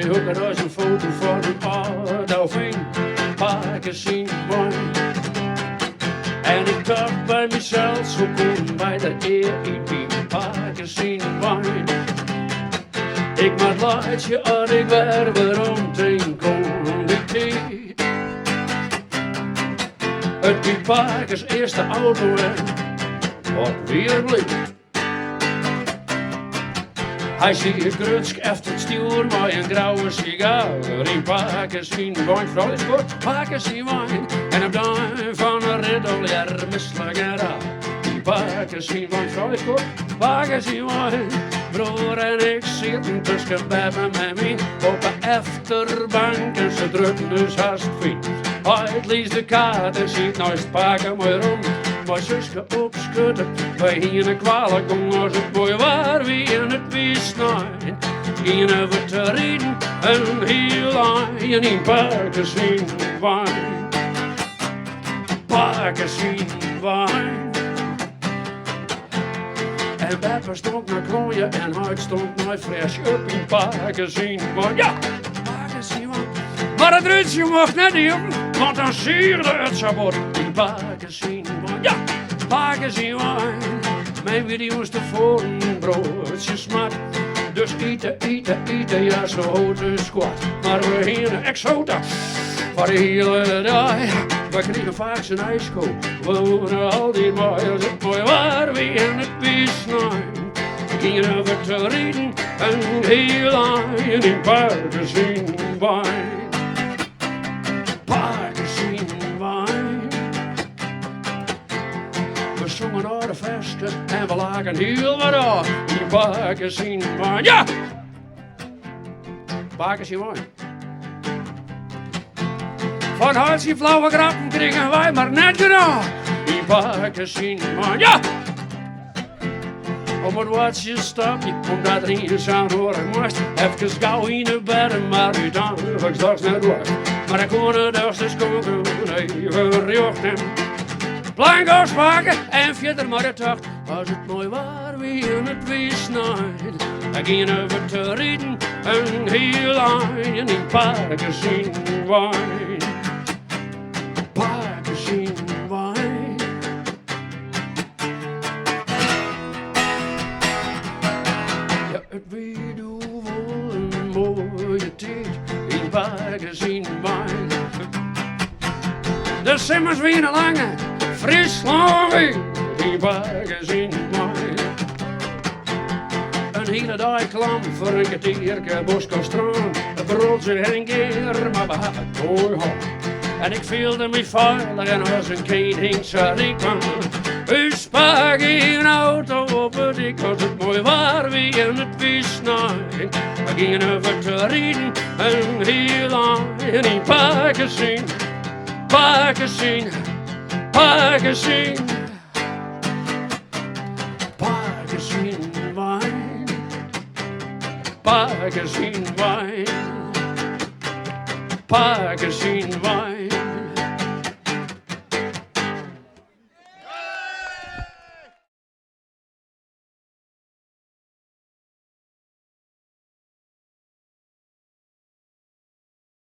ook er als een foto van een oude veen. Magazinewijn. En ik dacht bij mezelf, zo kom bij de eer in die magazinewijn. Ik maak laatje en ik werd waarom ten condicteer. Het die Parkers eerste auto en wat weer bleef. Hij ziet grutsk efter het stuur met een grauwe sigaar. In magazinewijn, vrouw is kort, magazinewijn. En op duim van een regulier misslagen. In magazinewijn, vrouw is kort, magazinewijn. Broer en ik zitten tussen Bebben en mij op de achterbank en ze drukken dus haast fiets. Hij leest de kaart en ziet naast pakken maar rond. Mijn zusje opschudden, wij hier kwalijk doen als het mooi waar wie in het wisnijn. Gingen we te rijden en heel lang in magazinewijn. Magazinewijn. En Beppe stond naar klooien en Huid stond naar fresh up in magazinewijn. Ja, magazinewijn. Maar het ritje mocht net in, want dan sierde het sabot in magazinewijn. Ja, magazinewijn. Mijn video's te voren, broodjes smaak. Dus eten, ja zo hoort de squat. Maar we hier exota voor de hele dag. We kregen vaak zijn ijskool. We wonen al die miles, het mooi waar we in het wisnijn. Gingen we te rijden en heel lang in magazinewijn. Magazinewijn. We zongen naar de festen en we lagen heel wat af in magazinewijn. Ja! Magazinewijn. Van Halsie flauwe grappen kregen wij maar net gedaan in magazinewijn. Ja! Op het watje stapje, omdat er eens aan horen moest. Even gauw in de bed, maar u dan heb ik straks net wacht. Maar ik kon het dus koken, even riochten. Planko's pakken en verder maar de tocht. Als het mooi waar wie in het wisnijn. Dan gingen we te rijden en heel lang in magazinewijn. Magazinewijn. Ja, het weer doe wel een mooie tijd in magazinewijn. De simmers weer een lange, fris lang weer in magazinewijn. Een hele dag klam voor een kwartierke Boskostrand. Een broodje en een keer, maar we hadden het mooi hard. En ik voelde me veilig en als een keting zat ik aan. U sprak in een auto op het dik, was het mooi waar wie in het wisnijn. We gingen over te rijden en heel lang in magazine. Magazinewijn. Magazinewijn. Magazinewijn.